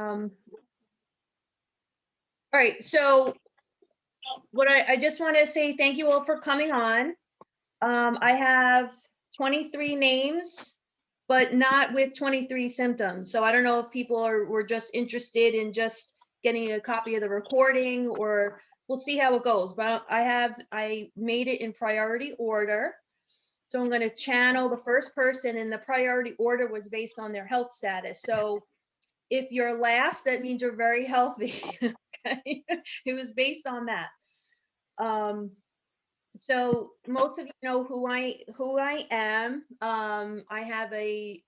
All right, so what I just want to say thank you all for coming on. I have 23 names, but not with 23 symptoms. So I don't know if people were just interested in just getting a copy of the recording, or we'll see how it goes. But I made it in priority order. So I'm going to channel the first person, and the priority order was based on their health status. So if you're last, that means you're very healthy. Okay? It was based on that. So most of you know who I am. I have a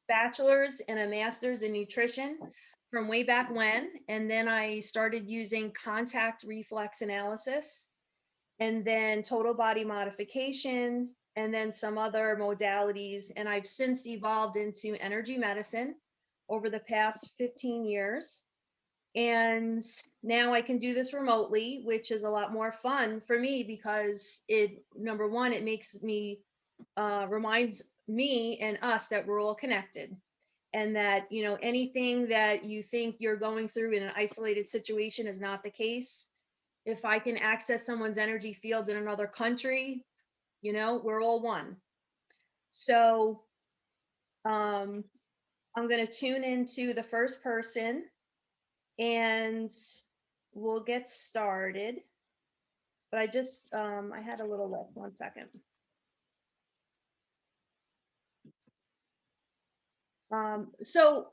bachelor's and a master's in nutrition from way back when, and then I started using contact reflex analysis, and then total body modification, and then some other modalities. And I've since evolved into energy medicine over the past 15 years. And now I can do this remotely, which is a lot more fun for me because number one, it makes me, reminds me and us that we're all connected, and that, anything that you think you're going through in an isolated situation is not the case. If I can access someone's energy field in another country, we're all one. So I'm going to tune into the first person, and we'll get started. But I had a little left. 1 second. So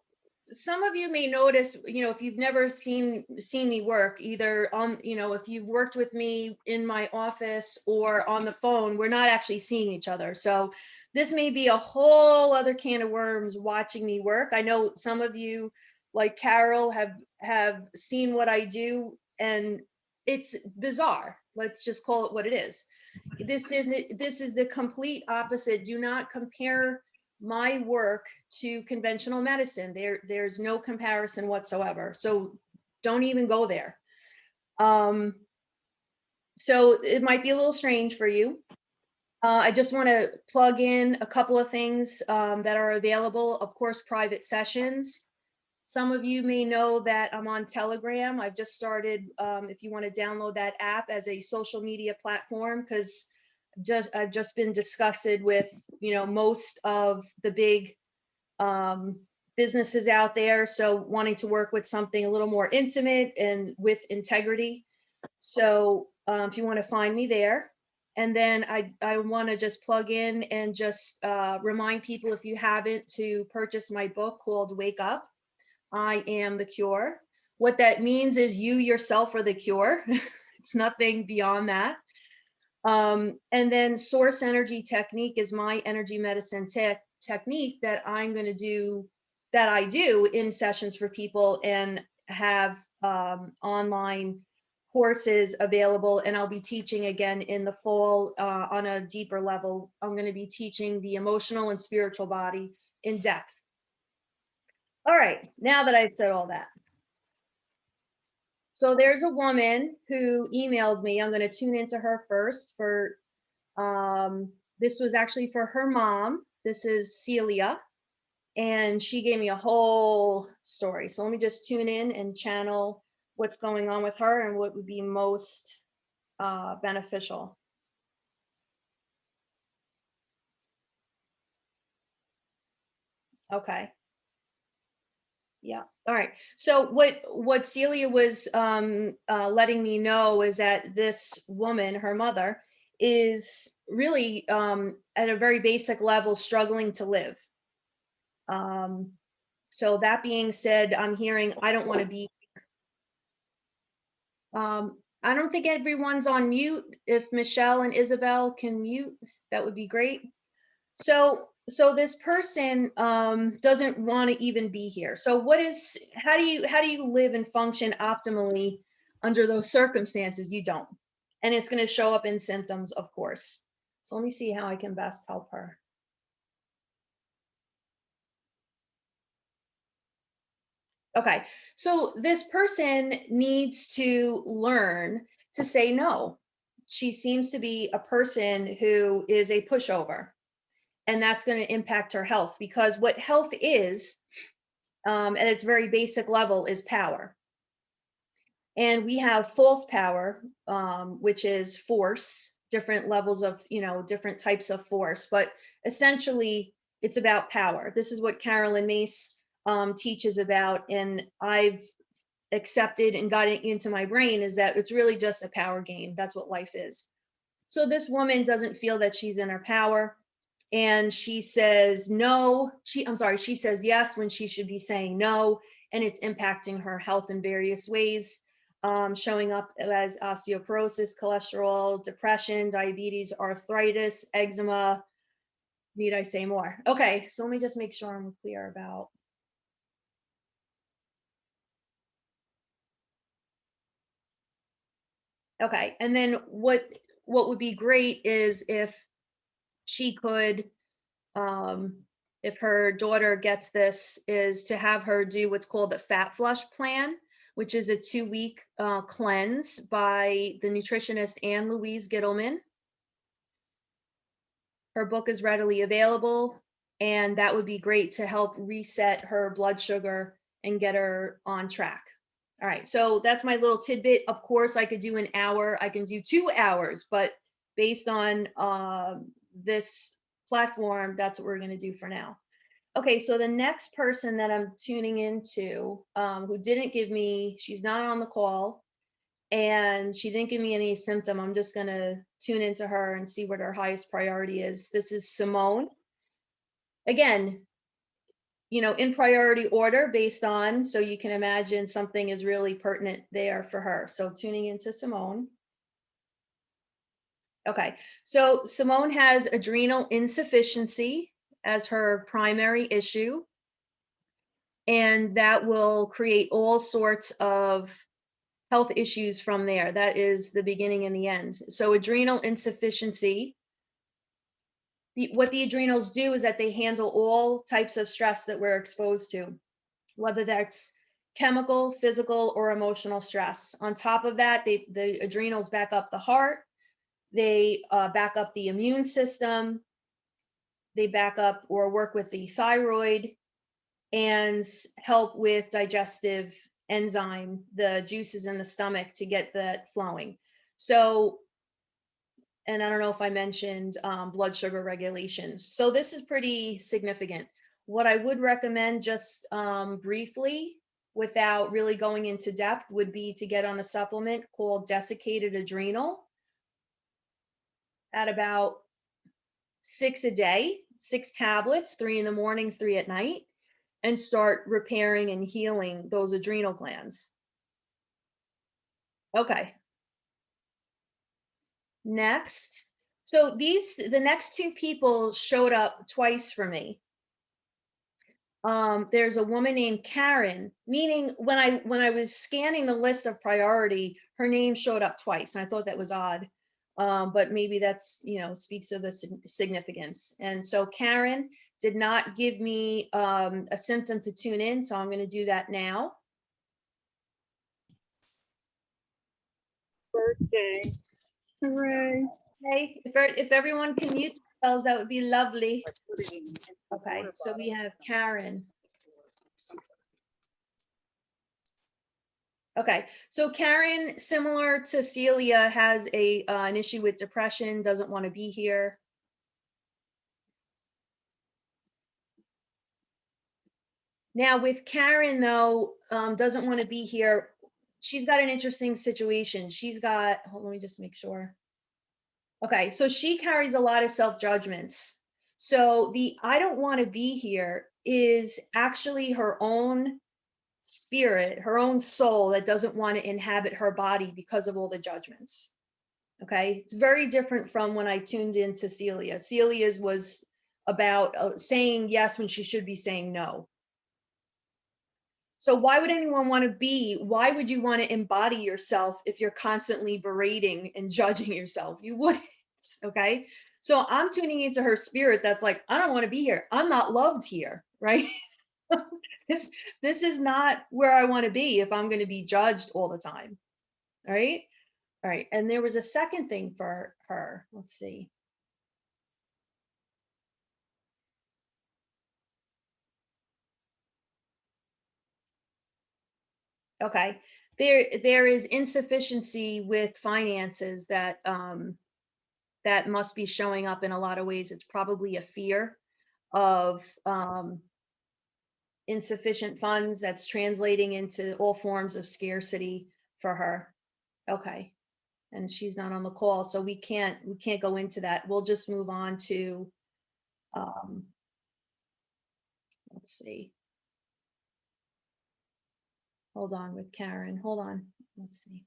some of you may notice, if you've never seen me work, either on, if you've worked with me in my office or on the phone, we're not actually seeing each other. So this may be a whole other can of worms watching me work. I know some of you, like Carol, have seen what I do, and it's bizarre. Let's just call it what it is. This is the complete opposite. Do not compare my work to conventional medicine. There's no comparison whatsoever. So don't even go there. So it might be a little strange for you. I just want to plug in a couple of things that are available. Of course, private sessions. Some of you may know that I'm on Telegram. I've just started, if you want to download that app as a social media platform, because I've just been disgusted with, most of the big businesses out there. So wanting to work with something a little more intimate and with integrity. So if you want to find me there. And then I want to just plug in and just remind people, if you haven't, to purchase my book called Wake Up, I Am the Cure. What that means is you yourself are the cure. It's nothing beyond that. And then Source Energy Technique is my energy medicine technique that I'm going to do, that I do in sessions for people, and have online courses available. And I'll be teaching again in the fall on a deeper level. I'm going to be teaching the emotional and spiritual body in depth. All right, now that I've said all that. So there's a woman who emailed me. I'm going to tune into her first. This was actually for her mom. This is Celia, and she gave me a whole story. So let me just tune in and channel what's going on with her and what would be most beneficial. Okay. Yeah. All right. So what Celia was letting me know is that this woman, her mother, is really at a very basic level struggling to live. So that being said, I'm hearing, I don't want to be. I don't think everyone's on mute. If Michelle and Isabel can mute, that would be great. So this person doesn't want to even be here. So how do you live and function optimally under those circumstances? You don't. And it's going to show up in symptoms, of course. So let me see how I can best help her. Okay, so this person needs to learn to say no. She seems to be a person who is a pushover, and that's going to impact her health, because what health is, at its very basic level is power. And we have false power, which is force, different levels of, different types of force. But essentially, it's about power. This is what Carolyn Mace teaches about. And I've accepted and got it into my brain is that it's really just a power game. That's what life is. So this woman doesn't feel that she's in her power. And she says no, she says yes when she should be saying no. And it's impacting her health in various ways, showing up as osteoporosis, cholesterol, depression, diabetes, arthritis, eczema. Need I say more? Okay, so let me just make sure I'm clear about. Okay, and then what would be great is if she could, if her daughter gets this, is to have her do what's called the Fat Flush Plan, which is a 2-week cleanse by the nutritionist Ann Louise Gittleman. Her book is readily available, and that would be great to help reset her blood sugar and get her on track. All right, so that's my little tidbit. Of course, I could do an hour, I can do 2 hours, but based on this platform, that's what we're going to do for now. Okay, so the next person that I'm tuning into, who didn't give me, she's not on the call, and she didn't give me any symptom. I'm just going to tune into her and see what her highest priority is. This is Simone. Again, in priority order based on, so you can imagine something is really pertinent there for her. So tuning into Simone. Okay, so Simone has adrenal insufficiency as her primary issue, and that will create all sorts of health issues from there. That is the beginning and the end. So adrenal insufficiency, what the adrenals do is that they handle all types of stress that we're exposed to, whether that's chemical, physical, or emotional stress. On top of that, the adrenals back up the heart, they back up the immune system, they back up or work with the thyroid and help with digestive enzyme, the juices in the stomach to get that flowing. So, and I don't know if I mentioned blood sugar regulations. So this is pretty significant. What I would recommend just briefly, without really going into depth, would be to get on a supplement called Desiccated Adrenal at about 6 a day, 6 tablets, 3 in the morning, 3 at night, and start repairing and healing those adrenal glands. Okay. Next. So the next 2 people showed up twice for me. There's a woman named Karen, meaning when I was scanning the list of priority, her name showed up twice, and I thought that was odd. But maybe that's, speaks of the significance. And so Karen did not give me a symptom to tune in, so I'm going to do that now. Birthday. Hooray. Okay, if everyone can mute themselves, that would be lovely. Okay, so we have Karen. Okay, so Karen, similar to Celia, has an issue with depression, doesn't want to be here. Now with Karen, though, doesn't want to be here. She's got an interesting situation. She's got, let me just make sure. Okay, so she carries a lot of self-judgments. So the I don't want to be here is actually her own spirit, her own soul that doesn't want to inhabit her body because of all the judgments. Okay, it's very different from when I tuned into Celia. Celia's was about saying yes when she should be saying no. So why would anyone want to why would you want to embody yourself if you're constantly berating and judging yourself? You wouldn't, okay? So I'm tuning into her spirit that's like, I don't want to be here. I'm not loved here, right? This is not where I want to be if I'm going to be judged all the time. All right. All right. And there was a second thing for her. Let's see. Okay. There is insufficiency with finances that that must be showing up in a lot of ways. It's probably a fear of insufficient funds that's translating into all forms of scarcity for her. Okay. And she's not on the call, so we can't go into that. We'll just move on to um let's see. Hold on with Karen. Hold on. Let's see.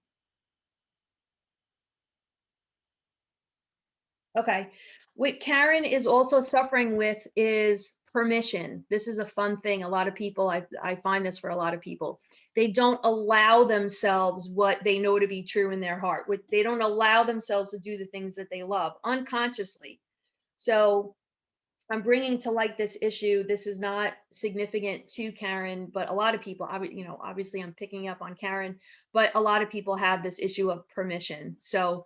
Okay. What Karen is also suffering with is permission. This is a fun thing. A lot of people, I find this for a lot of people. They don't allow themselves what they know to be true in their heart. They don't allow themselves to do the things that they love unconsciously. So I'm bringing to light this issue. This is not significant to Karen, but a lot of people, obviously I'm picking up on Karen, but a lot of people have this issue of permission. So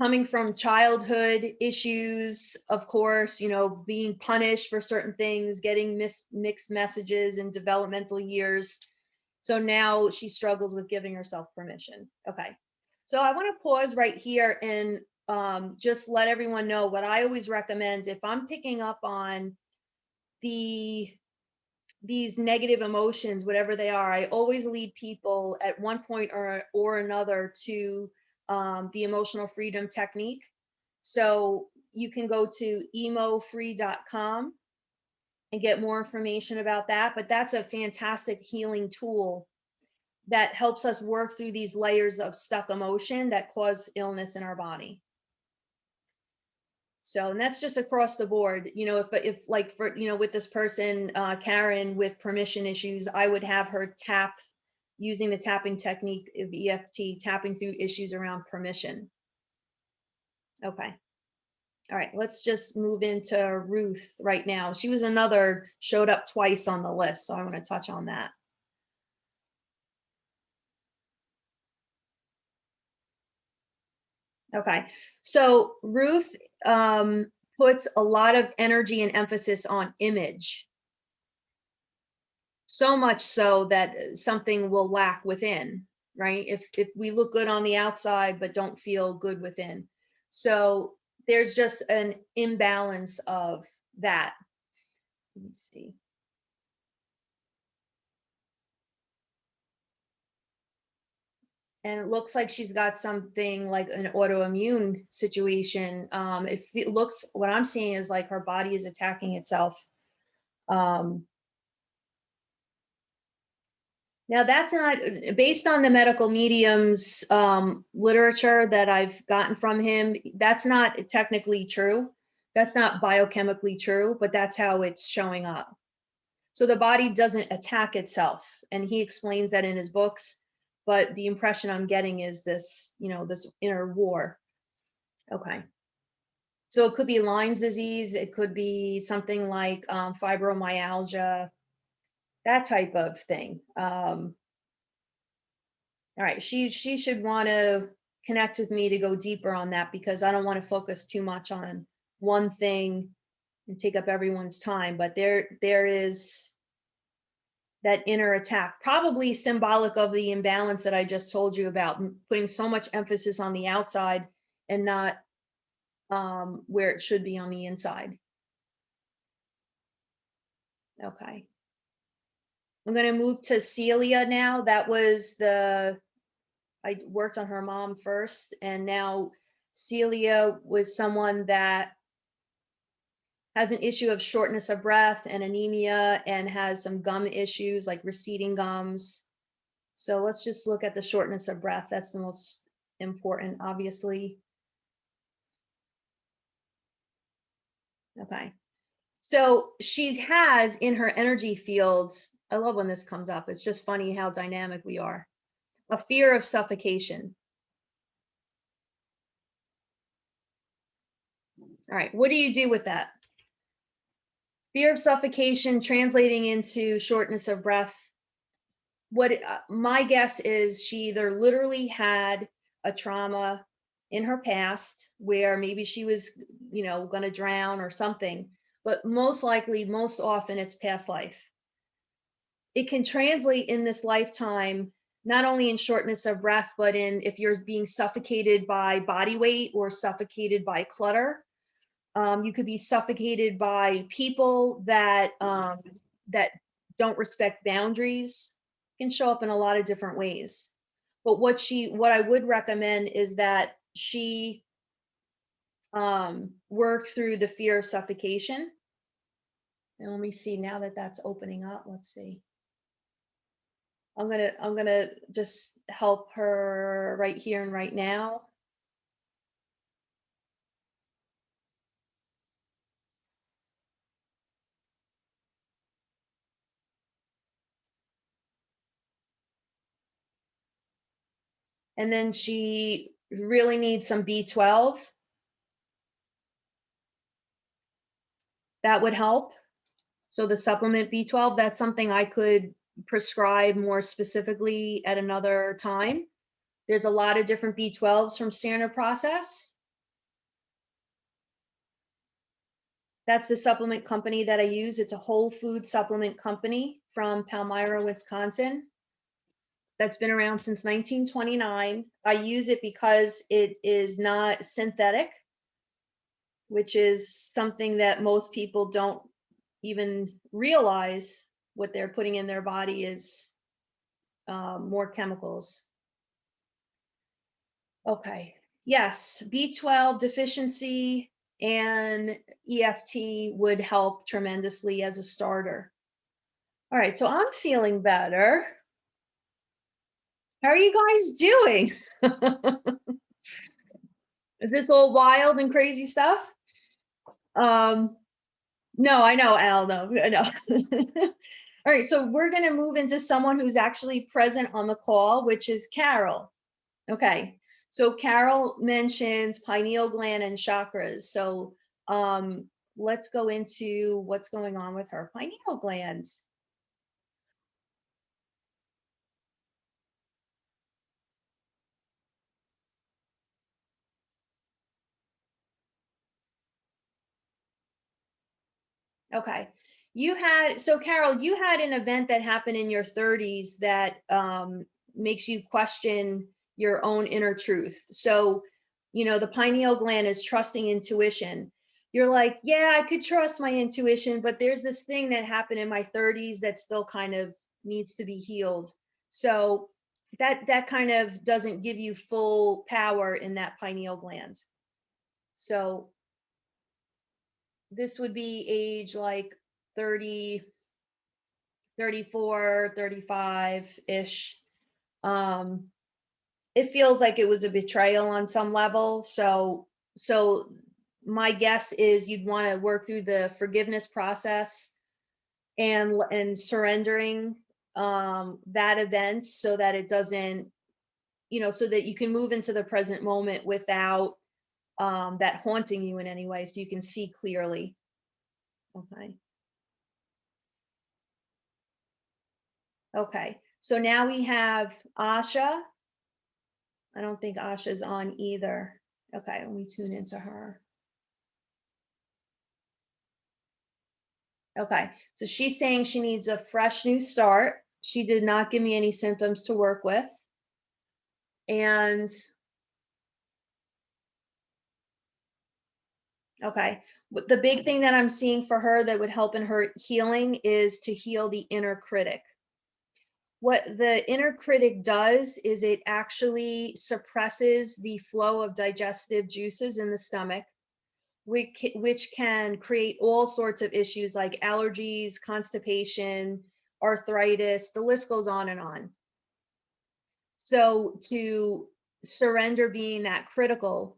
coming from childhood issues, of course, being punished for certain things, getting mixed messages in developmental years. So now she struggles with giving herself permission. Okay. So I want to pause right here and just let everyone know what I always recommend if I'm picking up on these negative emotions, whatever they are. I always lead people at one point or another to the emotional freedom technique. So you can go to emofree.com and get more information about that. But that's a fantastic healing tool that helps us work through these layers of stuck emotion that cause illness in our body. So, and that's just across the board. If like for, with this person, Karen, with permission issues, I would have her tap using the tapping technique of EFT, tapping through issues around permission. Okay. All right, let's just move into Ruth right now. She was another, showed up twice on the list, so I want to touch on that. Okay, so Ruth puts a lot of energy and emphasis on image. So much so that something will lack within, right? If we look good on the outside but don't feel good within. So there's just an imbalance of that. Let me see. And it looks like she's got something like an autoimmune situation. It looks, what I'm seeing is like her body is attacking itself. Um, Now that's not based on the medical mediums literature that I've gotten from him. That's not technically true. That's not biochemically true, but that's how it's showing up. So the body doesn't attack itself, and he explains that in his books. But the impression I'm getting is this, this inner war. Okay. So it could be Lyme's disease. It could be something like fibromyalgia, that type of thing. All right, she should want to connect with me to go deeper on that because I don't want to focus too much on one thing and take up everyone's time. But there is that inner attack, probably symbolic of the imbalance that I just told you about, putting so much emphasis on the outside and not where it should be on the inside. Okay. I'm going to move to Celia now. That was I worked on her mom first, and now Celia was someone that has an issue of shortness of breath and anemia and has some gum issues like receding gums. So let's just look at the shortness of breath. That's the most important, obviously. Okay. So she has in her energy fields, I love when this comes up. It's just funny how dynamic we are. A fear of suffocation. All right, what do you do with that? Fear of suffocation translating into shortness of breath. What my guess is she either literally had a trauma in her past where maybe she was, going to drown or something, but most likely, most often it's past life. It can translate in this lifetime not only in shortness of breath, but in if you're being suffocated by body weight or suffocated by clutter. You could be suffocated by people that that don't respect boundaries. Can show up in a lot of different ways. But what I would recommend is that she work through the fear of suffocation. And let me see now that that's opening up. Let's see. I'm gonna just help her right here and right now. And then she really needs some B12. That would help. So the supplement B12, that's something I could prescribe more specifically at another time. There's a lot of different B12s from Standard Process. That's the supplement company that I use. It's a whole food supplement company from Palmyra, Wisconsin. That's been around since 1929. I use it because it is not synthetic, which is something that most people don't even realize. What they're putting in their body is more chemicals. Okay. Yes, B12 deficiency and EFT would help tremendously as a starter. All right, so I'm feeling better. How are you guys doing? Is this all wild and crazy stuff? No, I know, Al, no, I know. All right, so we're going to move into someone who's actually present on the call, which is Carol. Okay, so Carol mentions pineal gland and chakras. So let's go into what's going on with her pineal glands. Okay, so Carol, you had an event that happened in your 30s that makes you question your own inner truth. So, the pineal gland is trusting intuition. You're like, yeah, I could trust my intuition, but there's this thing that happened in my 30s that still kind of needs to be healed. So that kind of doesn't give you full power in that pineal gland. So this would be age like 30, 34, 35-ish. It feels like it was a betrayal on some level. So my guess is you'd want to work through the forgiveness process and surrendering that event so that it doesn't, so that you can move into the present moment without that haunting you in any way, so you can see clearly. Okay. Okay, so now we have Asha. I don't think Asha's on either. Okay, let me tune into her. Okay, so she's saying she needs a fresh new start. She did not give me any symptoms to work with. And okay, the big thing that I'm seeing for her that would help in her healing is to heal the inner critic. What the inner critic does is it actually suppresses the flow of digestive juices in the stomach, which can create all sorts of issues like allergies, constipation, arthritis, the list goes on and on. So to surrender being that critical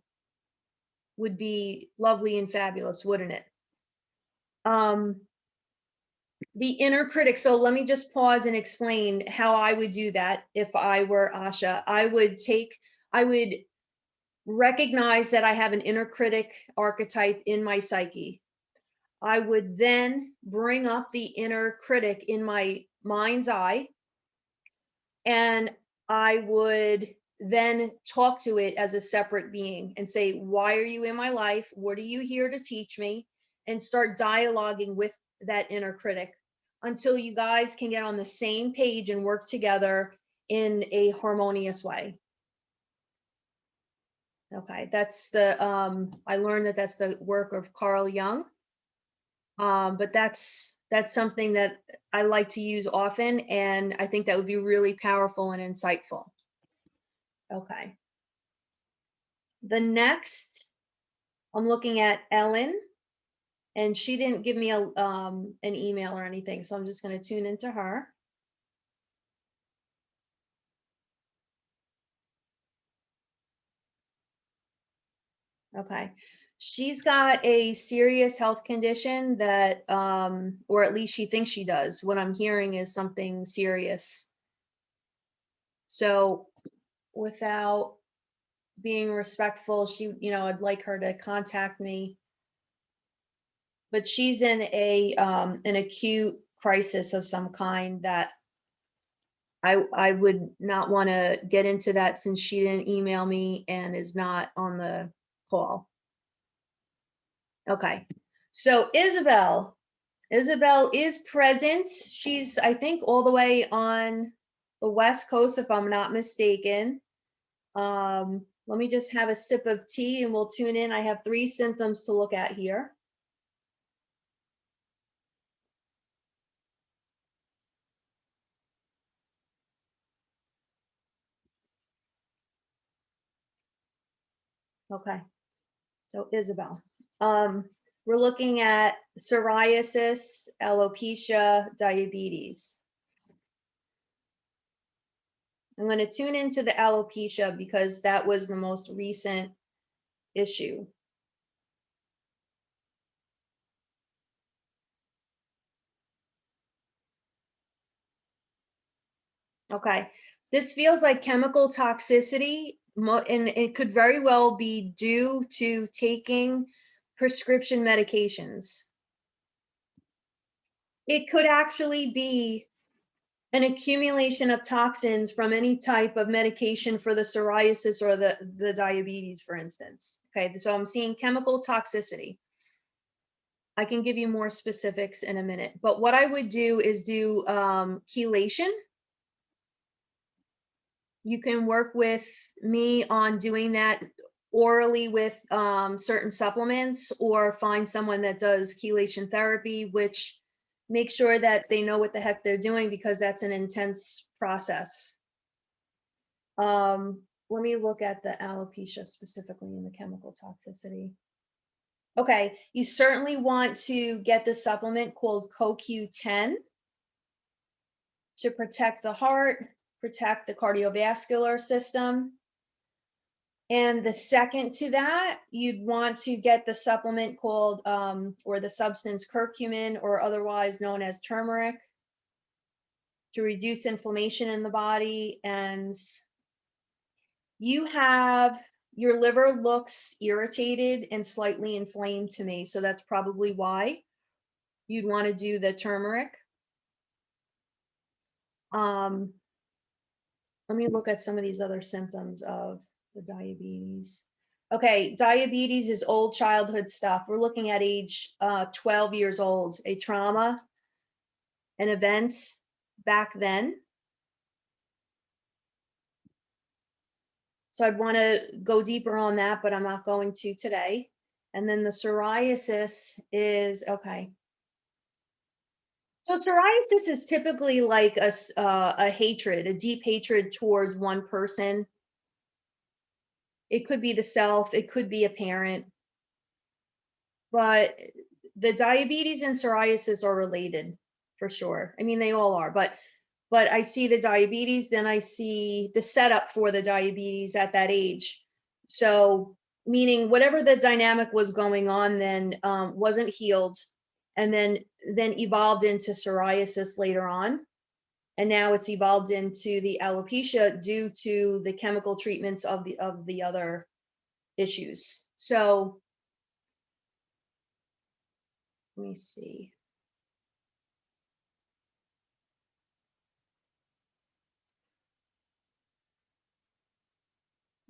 would be lovely and fabulous, wouldn't it? The inner critic. So let me just pause and explain how I would do that if I were Asha. I would recognize that I have an inner critic archetype in my psyche. I would then bring up the inner critic in my mind's eye, and I would then talk to it as a separate being and say, why are you in my life? What are you here to teach me? And start dialoguing with that inner critic until you guys can get on the same page and work together in a harmonious way. Okay, that's the, I learned that that's the work of Carl Jung. But that's something that I like to use often, and I think that would be really powerful and insightful. Okay. The next, I'm looking at Ellen, and she didn't give me an email or anything, so I'm just going to tune into her. Okay. She's got a serious health condition that, or at least she thinks she does. What I'm hearing is something serious. So without being respectful, I'd like her to contact me. But she's in an acute crisis of some kind that I would not want to get into that since she didn't email me and is not on the call. Okay. So Isabel is present. She's, I think, all the way on the West Coast, if I'm not mistaken. Let me just have a sip of tea and we'll tune in. I have 3 symptoms to look at here. Okay. So Isabel, we're looking at psoriasis, alopecia, diabetes. I'm going to tune into the alopecia because that was the most recent issue. Okay. This feels like chemical toxicity, and it could very well be due to taking prescription medications. It could actually be an accumulation of toxins from any type of medication for the psoriasis or the diabetes, for instance. Okay, so I'm seeing chemical toxicity. I can give you more specifics in a minute, but what I would do is do chelation. You can work with me on doing that orally with certain supplements, or find someone that does chelation therapy, which make sure that they know what the heck they're doing because that's an intense process. Let me look at the alopecia specifically in the chemical toxicity. Okay, you certainly want to get the supplement called CoQ10 to protect the heart, protect the cardiovascular system. And the second to that, you'd want to get the supplement called, or the substance curcumin, or otherwise known as turmeric, to reduce inflammation in the body. And your liver looks irritated and slightly inflamed to me. So that's probably why you'd want to do the turmeric. Let me look at some of these other symptoms of the diabetes. Okay, diabetes is old childhood stuff. We're looking at age 12 years old, a trauma, an event back then. So I'd want to go deeper on that, but I'm not going to today. And then the psoriasis is, okay. So psoriasis is typically like a hatred, a deep hatred towards one person. It could be the self, it could be a parent, but the diabetes and psoriasis are related for sure. I mean, they all are, but I see the diabetes, then I see the setup for the diabetes at that age. So meaning whatever the dynamic was going on then wasn't healed, and then evolved into psoriasis later on. And now it's evolved into the alopecia due to the chemical treatments of the other issues. So let me see.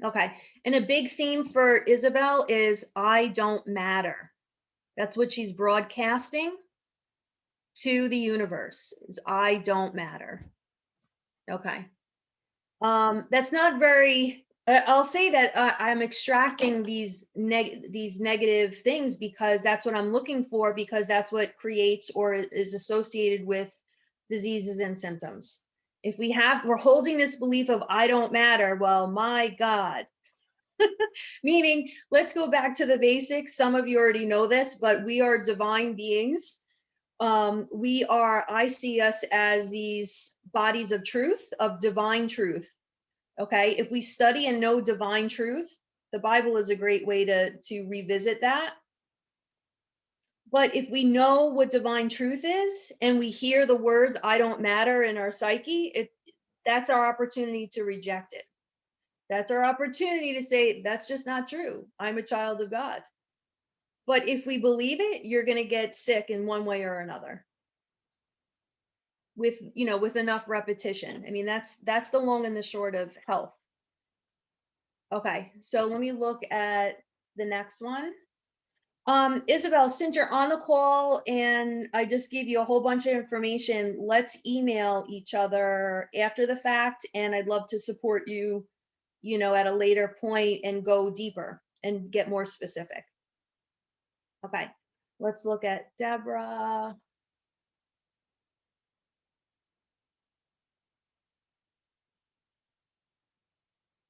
Okay. And a big theme for Isabel is I don't matter. That's what she's broadcasting to the universe, is I don't matter. Okay. That's not very, I'll say that I'm extracting these negative things because that's what I'm looking for, because that's what creates or is associated with diseases and symptoms. If we're holding this belief of I don't matter, well, my God. Meaning, let's go back to the basics. Some of you already know this, but we are divine beings. I see us as these bodies of truth, of divine truth. Okay, if we study and know divine truth, the Bible is a great way to revisit that. But if we know what divine truth is and we hear the words I don't matter in our psyche, that's our opportunity to reject it. That's our opportunity to say that's just not true. I'm a child of God. But if we believe it, you're going to get sick in one way or another with enough repetition. I mean, that's the long and the short of health. Okay, so let me look at the next one. Isabel, since you're on the call and I just gave you a whole bunch of information, let's email each other after the fact, and I'd love to support you, at a later point and go deeper and get more specific. Okay, let's look at Deborah.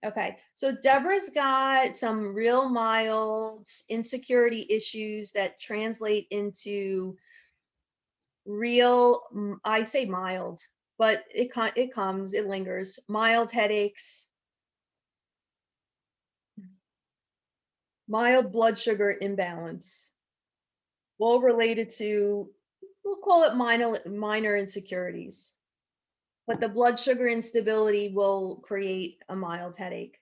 Okay, so Deborah's got some real mild insecurity issues that translate into real, I say mild, but it lingers. Mild headaches, mild blood sugar imbalance, all related to, we'll call it minor insecurities. But the blood sugar instability will create a mild headache.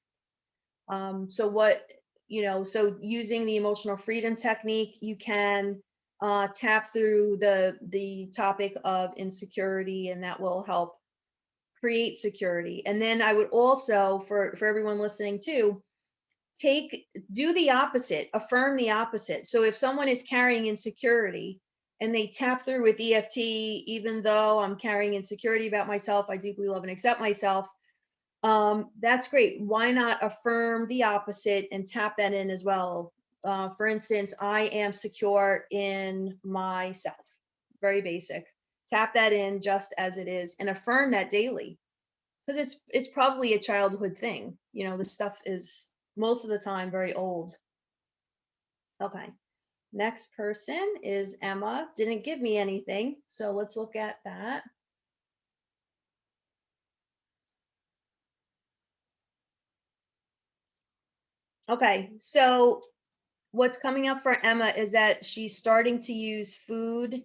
So using the emotional freedom technique, you can tap through the topic of insecurity, and that will help create security. And then I would also, for everyone listening too, do the opposite, affirm the opposite. So if someone is carrying insecurity and they tap through with EFT, even though I'm carrying insecurity about myself, I deeply love and accept myself. That's great. Why not affirm the opposite and tap that in as well? For instance, I am secure in myself. Very basic. Tap that in just as it is and affirm that daily, because it's probably a childhood thing. This stuff is most of the time very old. Okay. Next person is Emma. Didn't give me anything, so let's look at that. Okay, so what's coming up for Emma is that she's starting to use food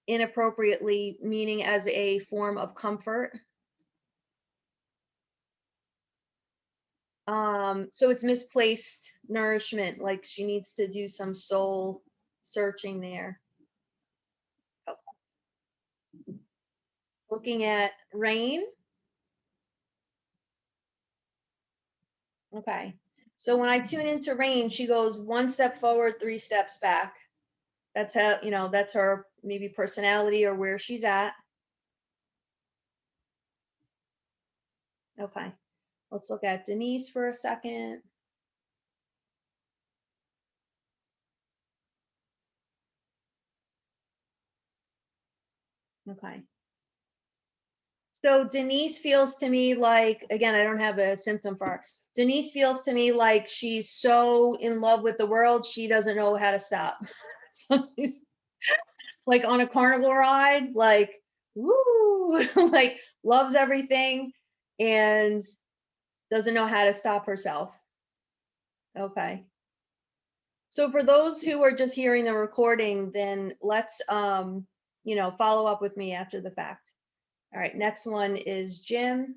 inappropriately, meaning as a form of comfort. So it's misplaced nourishment, like she needs to do some soul searching there. Okay. Looking at Rain. Okay. So when I tune into Rain, she goes one step forward, 3 steps back. That's how, that's her maybe personality or where she's at. Okay. Let's look at Denise for a second. Okay. So Denise feels to me like, again, I don't have a symptom for her. Denise feels to me like she's so in love with the world, she doesn't know how to stop. So she's like on a carnival ride, like, woo, like loves everything and doesn't know how to stop herself. Okay. So for those who are just hearing the recording, then let's, follow up with me after the fact. All right, next one is Jim.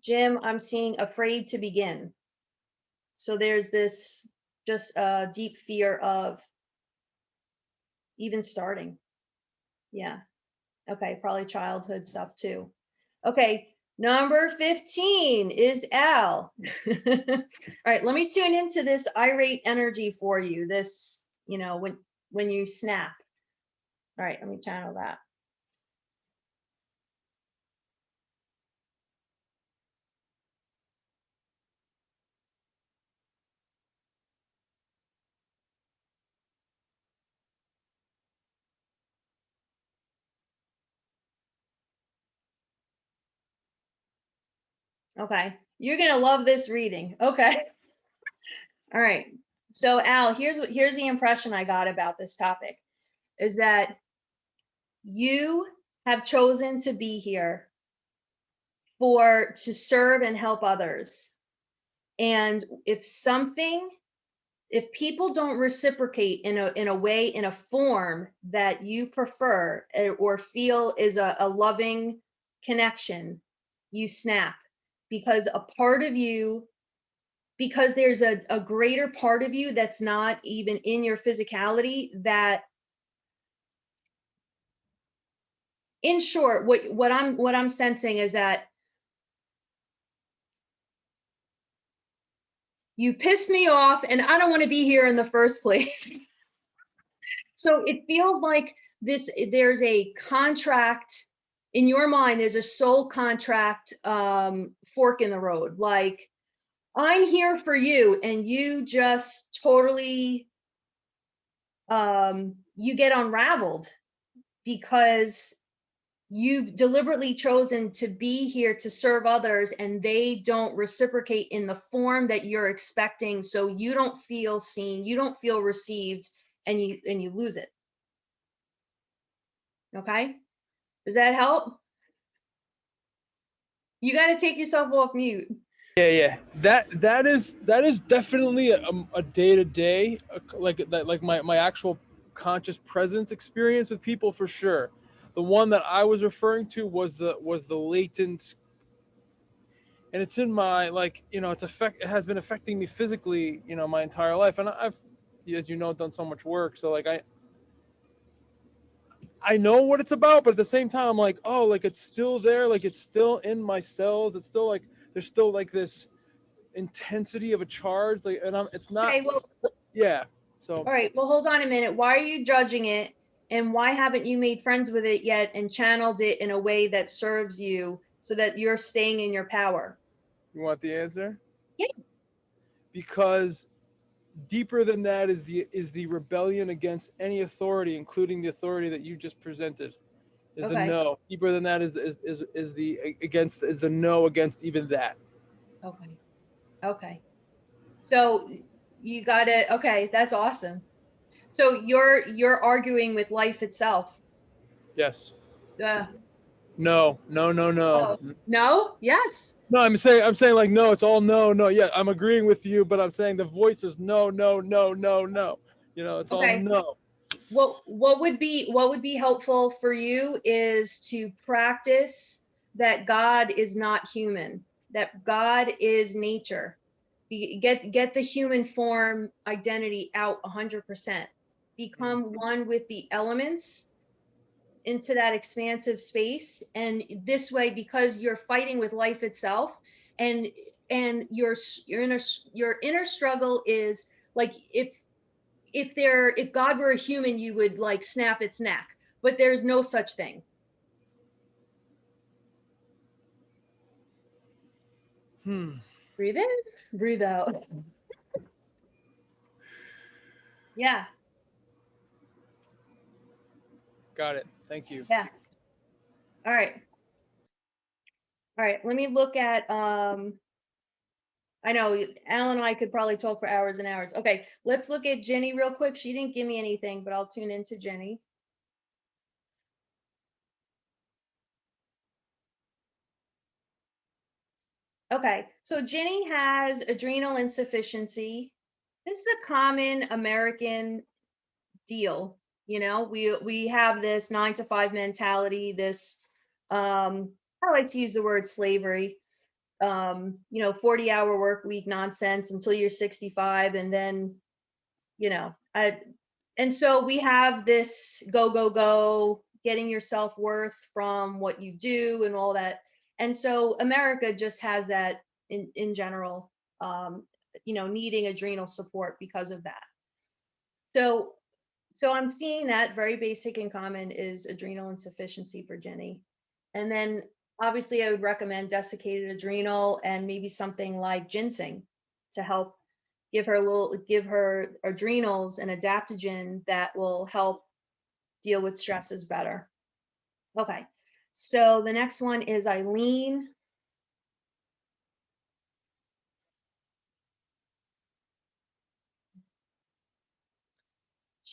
Jim, I'm seeing afraid to begin. So there's this just deep fear of even starting. Yeah. Okay, probably childhood stuff too. Okay, number 15 is Al. All right, let me tune into this irate energy for you. This, when you snap. All right, let me channel that. Okay. You're going to love this reading. Okay. All right. So Al, here's the impression I got about this topic is that you have chosen to be here to serve and help others. And if people don't reciprocate in a way, in a form that you prefer or feel is a loving connection, you snap because a part of you, because there's a greater part of you that's not even in your physicality that, in short, what I'm sensing is that you pissed me off and I don't want to be here in the first place. So it feels like there's a contract in your mind, there's a soul contract fork in the road. Like, I'm here for you, and you just totally you get unraveled because you've deliberately chosen to be here to serve others and they don't reciprocate in the form that you're expecting, so you don't feel seen, you don't feel received, and you lose it. Okay, does that help? You got to take yourself off mute. Yeah. That is definitely a day to day, like that, like my actual conscious presence experience with people for sure. The one that I was referring to was the latent, and it's in my, like, it has been affecting me physically, my entire life, and I've, as you know, done so much work, so like I know what it's about, but at the same time I'm like, oh, like it's still there, like it's still in my cells, it's still like there's still like this intensity of a charge, like, and it's not. Okay, well, Yeah. So all right, well, hold on a minute. Why are you judging it? And why haven't you made friends with it yet and channeled it in a way that serves you so that you're staying in your power? you want the answer? Yeah. Because deeper than that is the rebellion against any authority, including the authority that you just presented. Is the Okay. no. Deeper than that is the no against even that. Okay. Okay. So you got it. Okay, that's awesome. So you're arguing with life itself. Yes. Uh, No. oh, no? Yes. No, I'm saying like no, it's all no, no. Yeah, I'm agreeing with you, but I'm saying the voice is no, no, no, no, no. It's all Okay. no. What would be helpful for you is to practice that God is not human, that God is nature. Get the human form identity out 100%. Become one with the elements into that expansive space, and this way, because you're fighting with life itself, and your inner struggle is like, if God were a human, you would like snap its neck, but there's no such thing. Breathe in, breathe out. Yeah, Got it. Thank you. yeah. All right. All right. Let me look at I know Alan and I could probably talk for hours and hours. Okay, let's look at Jenny real quick. She didn't give me anything, but I'll tune into Jenny. Okay, so Jenny has adrenal insufficiency. This is a common American deal. We have this 9 to 5 mentality, this I like to use the word slavery, 40-hour work week nonsense until you're 65, and then and so we have this go go go, getting your self-worth from what you do and all that. And so America just has that in general, needing adrenal support because of that. So I'm seeing that very basic and common is adrenal insufficiency for Jenny. And then obviously I would recommend desiccated adrenal and maybe something like ginseng to help give her adrenals an adaptogen that will help deal with stresses better. Okay. So the next one is Eileen.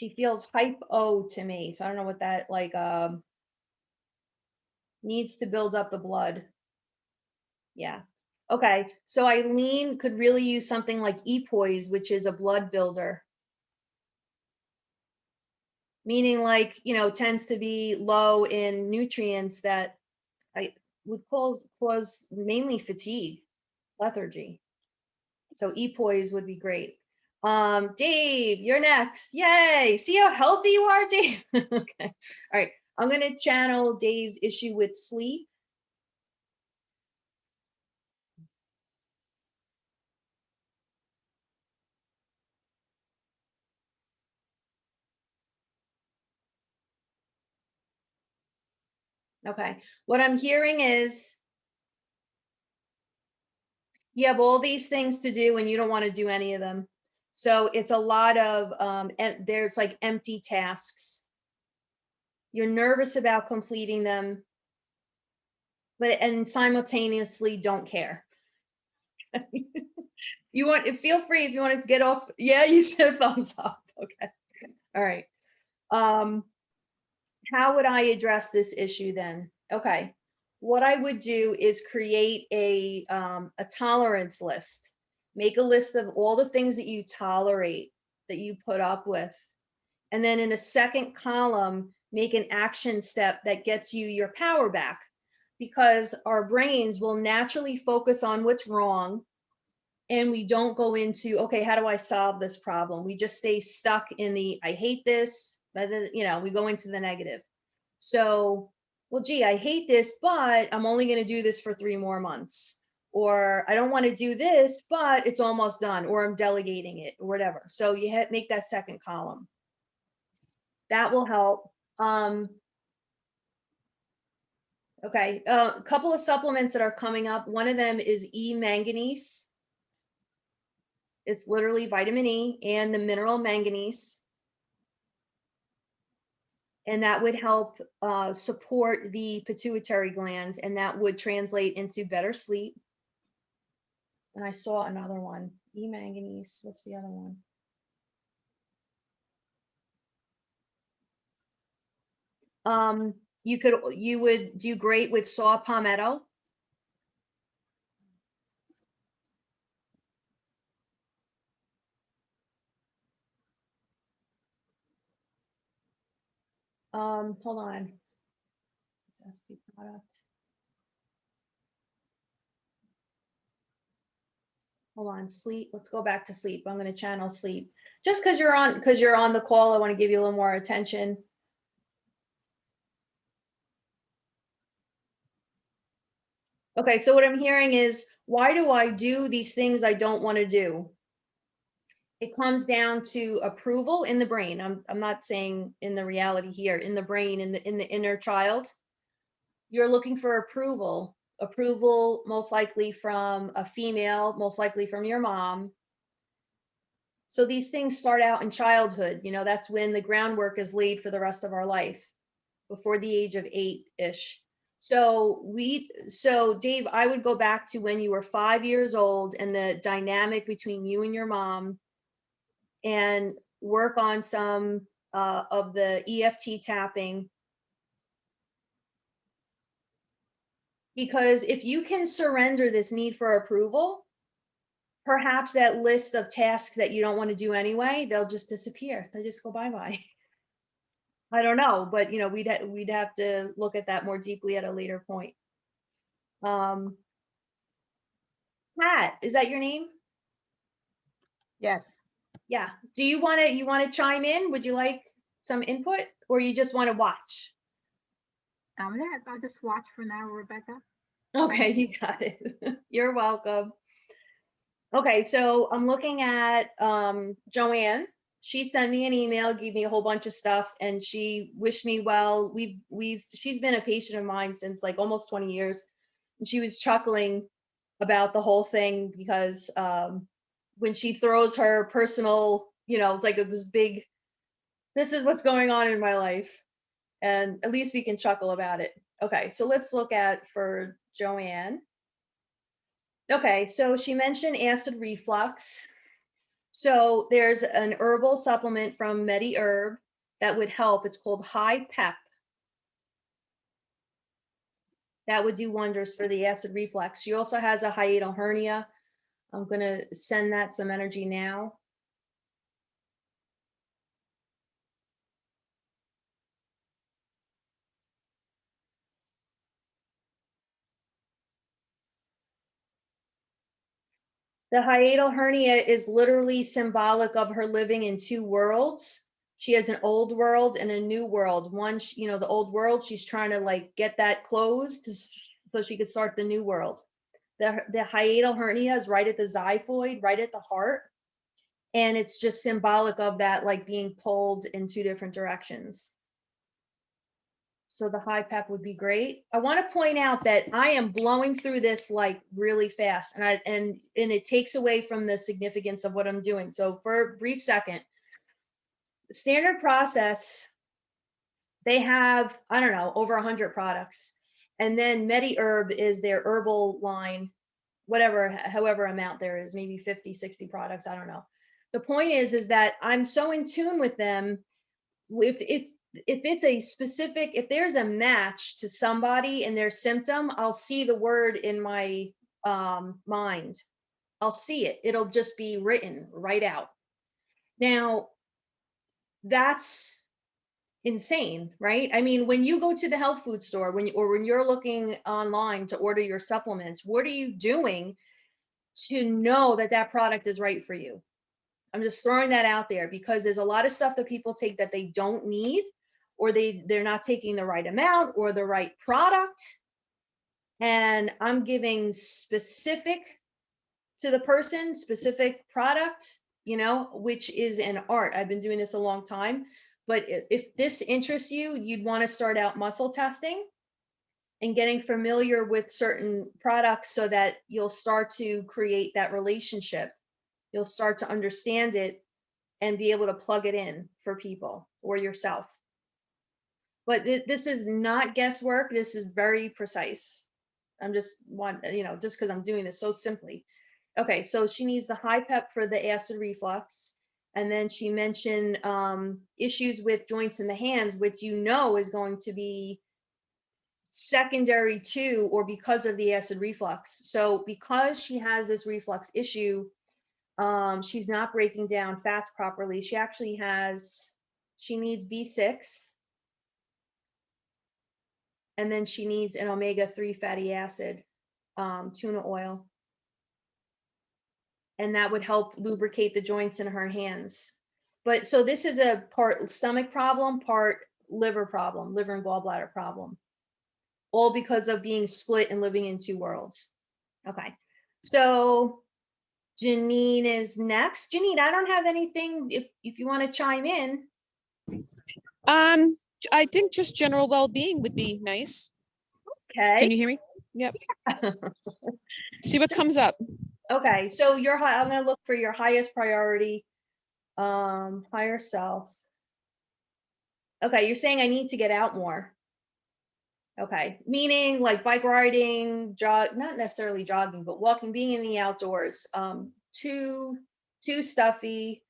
She feels hypo to me. So I don't know what that like, needs to build up the blood. Yeah. Okay. So Eileen could really use something like epoise, which is a blood builder. Meaning like, tends to be low in nutrients that I would cause mainly fatigue, lethargy. So epoise would be great. Dave, you're next. Yay. See how healthy you are, Dave? Okay. All right. I'm going to channel Dave's issue with sleep. Okay. What I'm hearing is you have all these things to do and you don't want to do any of them. So it's a lot of, there's like empty tasks. You're nervous about completing them, and simultaneously don't care. You want, feel free if you wanted to get off. Yeah, you said thumbs up. Okay. All right. How would I address this issue then? Okay. What I would do is create a tolerance list. Make a list of all the things that you tolerate, that you put up with. And then in a second column, make an action step that gets you your power back, because our brains will naturally focus on what's wrong. And we don't go into, okay, how do I solve this problem? We just stay stuck in the, I hate this, but then, we go into the negative. So, well, gee, I hate this, but I'm only going to do this for 3 more months. Or I don't want to do this, but it's almost done, or I'm delegating it, or whatever. So you make that second column. That will help. Okay, a couple of supplements that are coming up. One of them is E-manganese. It's literally vitamin E and the mineral manganese. And that would help support the pituitary glands, and that would translate into better sleep. And I saw another one, E-manganese. What's the other one? You would do great with saw palmetto. Hold on. SP product. Hold on, sleep. Let's go back to sleep. I'm going to channel sleep. Just because you're on the call, I want to give you a little more attention. Okay, so what I'm hearing is, why do I do these things I don't want to do? It comes down to approval in the brain. I'm not saying in the reality here, in the brain, in the inner child. You're looking for approval. Approval most likely from a female, most likely from your mom. So these things start out in childhood. That's when the groundwork is laid for the rest of our life, before the age of 8-ish. So Dave, I would go back to when you were 5 years old and the dynamic between you and your mom, and work on some of the EFT tapping. Because if you can surrender this need for approval, perhaps that list of tasks that you don't want to do anyway, they'll just disappear. They'll just go bye-bye. I don't know, but we'd have to look at that more deeply at a later point. Pat, is that your name? Yes. Yeah. Do you want to chime in? Would you like some input, or you just want to watch? I'll just watch for now, Rebecca. Okay, you got it. You're welcome. Okay, so I'm looking at Joanne. She sent me an email, gave me a whole bunch of stuff, and she wished me well. She's been a patient of mine since like almost 20 years. And she was chuckling about the whole thing because when she throws her personal, it's like this big, this is what's going on in my life. And at least we can chuckle about it. Okay, so let's look at for Joanne. Okay, so she mentioned acid reflux. So there's an herbal supplement from NEWtrition that would help. It's called High Pep. That would do wonders for the acid reflux. She also has a hiatal hernia. I'm going to send that some energy now. The hiatal hernia is literally symbolic of her living in two worlds. She has an old world and a new world. One, the old world, she's trying to like get that closed so she could start the new world. The hiatal hernia is right at the xiphoid, right at the heart. And it's just symbolic of that, like being pulled in two different directions. So the high pep would be great. I want to point out that I am blowing through this like really fast, and it takes away from the significance of what I'm doing. So for a brief second, standard process, they have, I don't know, over 100 products. And then NEWtrition is their herbal line, however amount there is, maybe 50, 60 products, I don't know. The point is that I'm so in tune with them. If it's a specific, if there's a match to somebody and their symptom, I'll see the word in my mind. I'll see it. It'll just be written right out. Now, that's insane, right? I mean, when you go to the health food store, when you're looking online to order your supplements, what are you doing to know that that product is right for you? I'm just throwing that out there because there's a lot of stuff that people take that they don't need, or they're not taking the right amount or the right product. And I'm giving specific to the person, specific product, which is an art. I've been doing this a long time, but if this interests you, you'd want to start out muscle testing and getting familiar with certain products so that you'll start to create that relationship. You'll start to understand it and be able to plug it in for people or yourself. But this is not guesswork. This is very precise. I'm just just because I'm doing this so simply. Okay, so she needs the high pep for the acid reflux. And then she mentioned issues with joints in the hands, which is going to be secondary to or because of the acid reflux. So because she has this reflux issue, she's not breaking down fats properly. She needs B6. And then she needs an omega-3 fatty acid, tuna oil. And that would help lubricate the joints in her hands. But so this is a part stomach problem, part liver problem, liver and gallbladder problem, all because of being split and living in two worlds. Okay, so Janine is next. Janine, I don't have anything if you want to chime in. I think just general well-being would be nice. Okay. Can you hear me? Yep. See what comes up. Okay, so I'm going to look for your highest priority, higher self. Okay, you're saying I need to get out more. Okay, meaning like bike riding, not necessarily jogging, but walking, being in the outdoors. Too stuffy,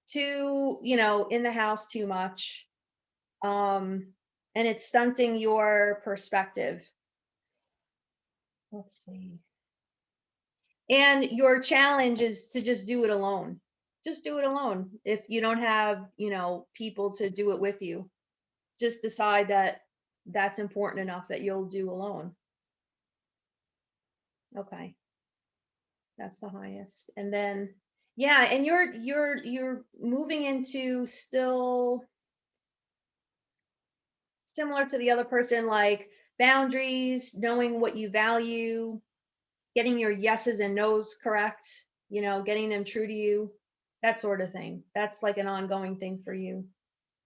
too, in the house too much. And it's stunting your perspective. Let's see. And your challenge is to just do it alone. Just do it alone. If you don't have, people to do it with you, just decide that that's important enough that you'll do alone. Okay. That's the highest. And then, yeah, and you're moving into still similar to the other person, like boundaries, knowing what you value, getting your yeses and nos correct, getting them true to you, that sort of thing. That's like an ongoing thing for you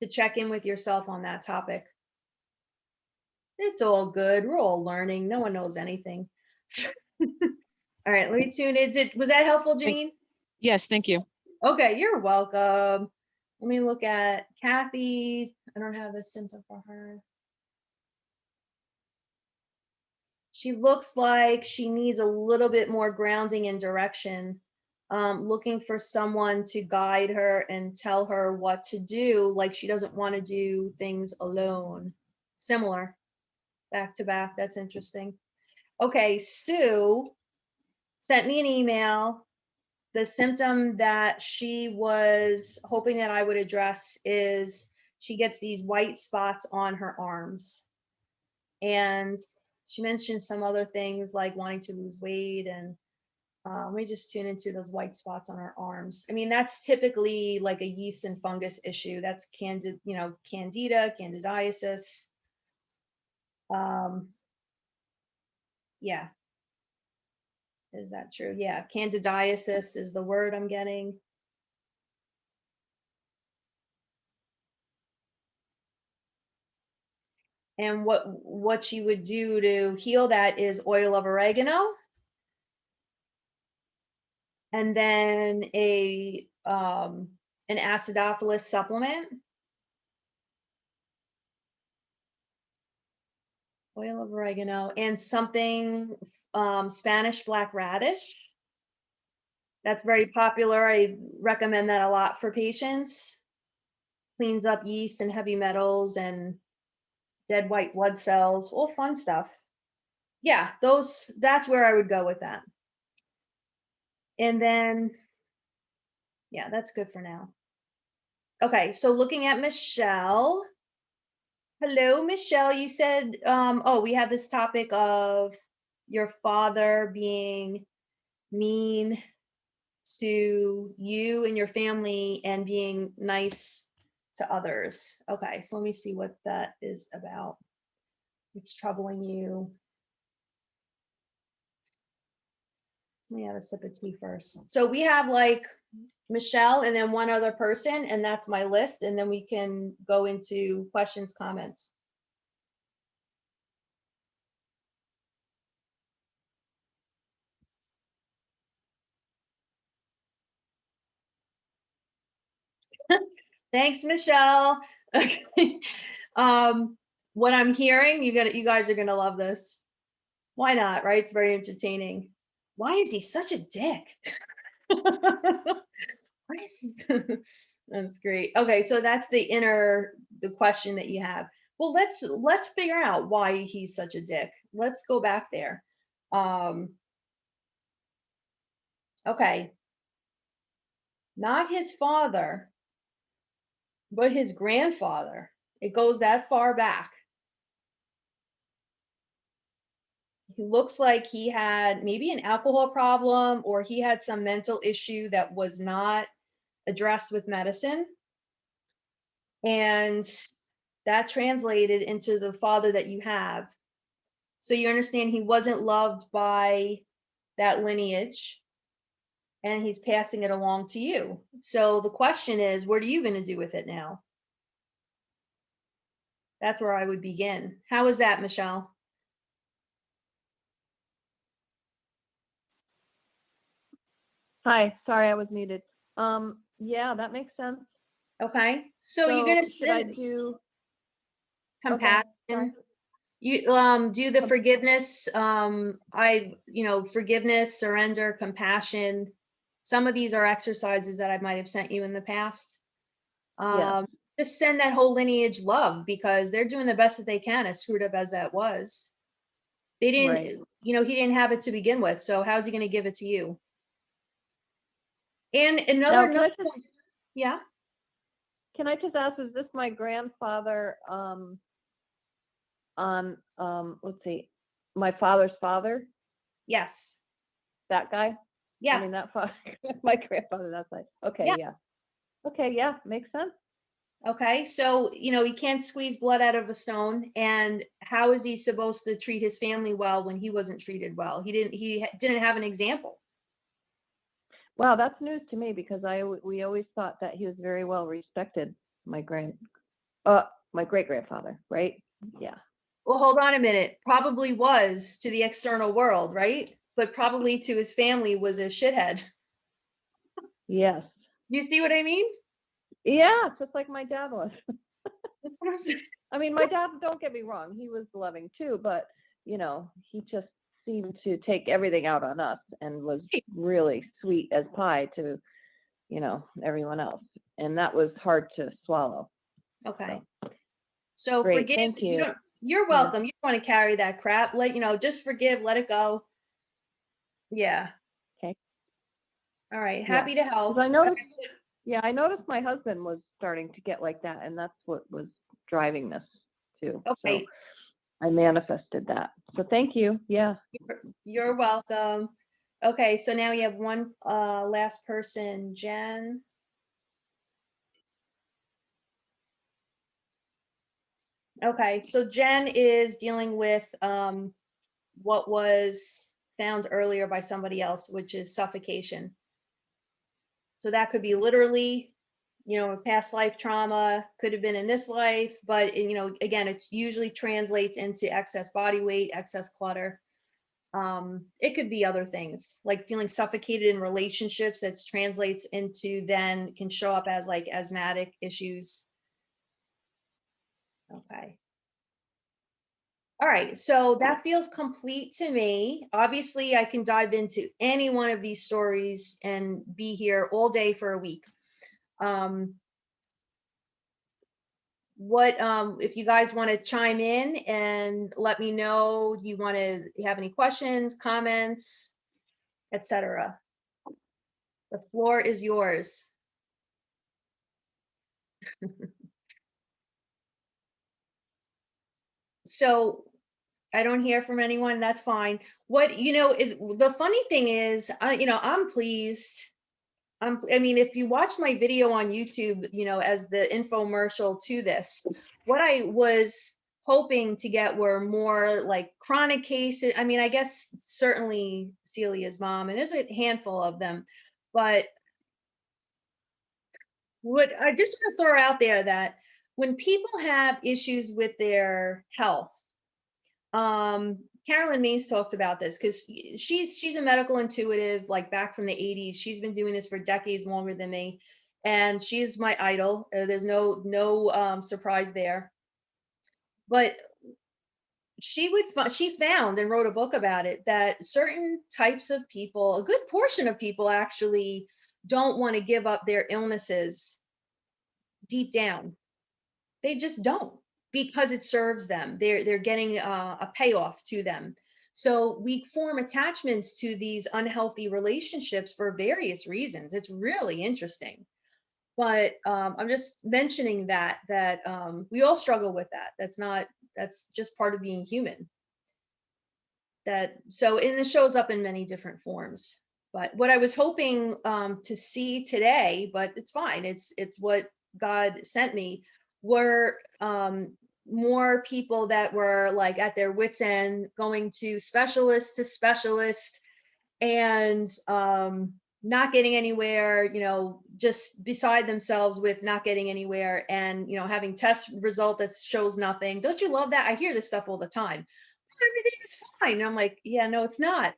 to check in with yourself on that topic. It's all good. We're all learning. No one knows anything. All right, let me tune in. Was that helpful, Janine? Yes, thank you. Okay, you're welcome. Let me look at Kathy. I don't have a symptom for her. She looks like she needs a little bit more grounding and direction. looking for someone to guide her and tell her what to do, like she doesn't want to do things alone. Similar, back to back. That's interesting. Okay, Sue sent me an email. The symptom that she was hoping that I would address is she gets these white spots on her arms. And she mentioned some other things like wanting to lose weight, and let me just tune into those white spots on her arms. I mean, that's typically like a yeast and fungus issue. That's candida, candidiasis. Yeah. Is that true? Yeah, candidiasis is the word I'm getting. And what you would do to heal that is oil of oregano, and then an acidophilus supplement. Oil of oregano and something Spanish black radish. That's very popular. I recommend that a lot for patients. Cleans up yeast and heavy metals and dead white blood cells, all fun stuff. Yeah, that's where I would go with that. And then, yeah, that's good for now. Okay, so looking at Michelle. Hello, Michelle. You said, oh, we had this topic of your father being mean to you and your family and being nice to others. Okay, so let me see what that is about. It's troubling you. Let me have a sip of tea first. So we have like Michelle and then one other person, and that's my list. And then we can go into questions, comments. Thanks, Michelle. Okay. What I'm hearing, you guys are gonna love this. Why not, right? It's very entertaining. Why is he such a dick? Why is he? That's great. Okay, so that's the question that you have. Well, let's figure out why he's such a dick. Let's go back there. Okay. Not his father, but his grandfather. It goes that far back. He looks like he had maybe an alcohol problem, or he had some mental issue that was not addressed with medicine. And that translated into the father that you have. So you understand he wasn't loved by that lineage, and he's passing it along to you. So the question is, what are you going to do with it now? That's where I would begin. How is that, Michelle? Hi, sorry, I was muted. Yeah, that makes sense. Okay. So you're going to should I sit do compassion. sorry. You do the forgiveness, forgiveness, surrender, compassion. Some of these are exercises that I might have sent you in the past. Yeah. Just send that whole lineage love, because they're doing the best that they can, as screwed up as that was. They didn't, Right. he didn't have it to begin with. So how's he going to give it to you? And another point, yeah. Can I just ask, is this my grandfather on let's see, my father's father? Yes. That guy? Yeah. I mean that father, my grandfather that side. Okay, yeah. Okay, yeah, makes sense. Okay, so he can't squeeze blood out of a stone, and how is he supposed to treat his family well when he wasn't treated well? He didn't have an example. Wow, that's news to me, because we always thought that he was very well respected. My great grandfather, right? Yeah. Well, hold on a minute. Probably was to the external world, right? But probably to his family was a shithead. Yes. You see what I mean? Yeah, just like my dad was. That's what I'm saying. I mean, my dad, don't get me wrong, he was loving too, but he just seemed to take everything out on us and was really sweet as pie to, you know, everyone else. And that was hard to swallow. Okay. So Great, forgive, thank you you. don't, you're Yeah. welcome. You don't want to carry that crap. Let, you know, just forgive, let it go. Yeah. Okay. All right. Yeah. Happy to help. 'Cause I noticed, yeah, I noticed my husband was starting to get like that, and that's what was driving this too. Okay. So I manifested that. So thank you. Yeah. You're welcome. Okay, so now we have one last person, Jen. Okay, so Jen is dealing with what was found earlier by somebody else, which is suffocation. So that could be literally, you know, past life trauma, could have been in this life, but you know, again, it usually translates into excess body weight, excess clutter. It could be other things like feeling suffocated in relationships that translates into then can show up as like asthmatic issues. Okay. All right, so that feels complete to me. Obviously, I can dive into any one of these stories and be here all day for a week. If you guys want to chime in and let me know, do you want to have any questions, comments, etc.? The floor is yours. So I don't hear from anyone. That's fine. What, you know, the funny thing is, you know, I'm pleased. I mean, if you watch my video on YouTube, you know, as the infomercial to this, what I was hoping to get were more like chronic cases. I mean, I guess certainly Celia's mom, and there's a handful of them, but what I just want to throw out there that when people have issues with their health, Carolyn Mays talks about this because she's a medical intuitive, like back from the 80s. She's been doing this for decades longer than me, and she's my idol. There's no surprise there. But she found and wrote a book about it that certain types of people, a good portion of people actually don't want to give up their illnesses deep down. They just don't, because it serves them. They're getting a payoff to them. So we form attachments to these unhealthy relationships for various reasons. It's really interesting. But I'm just mentioning that we all struggle with that. That's just part of being human. And it shows up in many different forms. But what I was hoping to see today, but it's fine. It's what God sent me, were more people that were like at their wits' end, going to specialist, and not getting anywhere, you know, just beside themselves with not getting anywhere, and, you know, having test result that shows nothing. Don't you love that? I hear this stuff all the time. Everything is fine. And I'm like, yeah, no, it's not.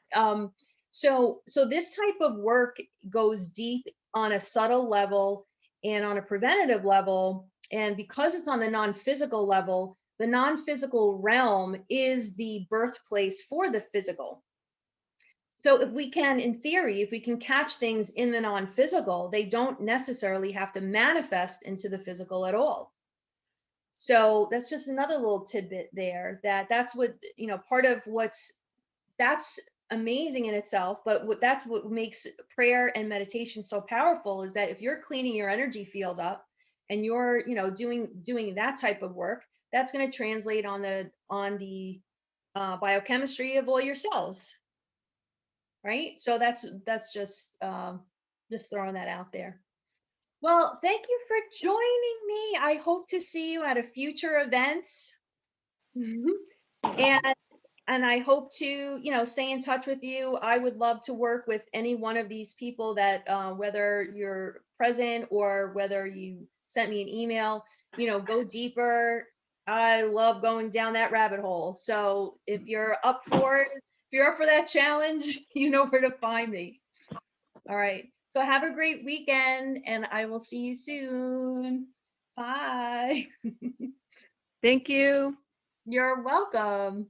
So this type of work goes deep on a subtle level and on a preventative level. And because it's on the non-physical level, the non-physical realm is the birthplace for the physical. So if we can, in theory, if we can catch things in the non-physical, they don't necessarily have to manifest into the physical at all. So that's just another little tidbit there, that's what, you know, part of that's amazing in itself, but that's what makes prayer and meditation so powerful, is that if you're cleaning your energy field up and you're, you know, doing that type of work, that's going to translate on the biochemistry of all your cells, right? So that's just throwing that out there. Well, thank you for joining me. I hope to see you at a future events. And I hope to, you know, stay in touch with you. I would love to work with any one of these people that, whether you're present or whether you sent me an email, you know, go deeper. I love going down that rabbit hole. So if you're up for it, if you're up for that challenge, you know where to find me. All right. So have a great weekend, and I will see you soon. Bye. Thank you. You're welcome.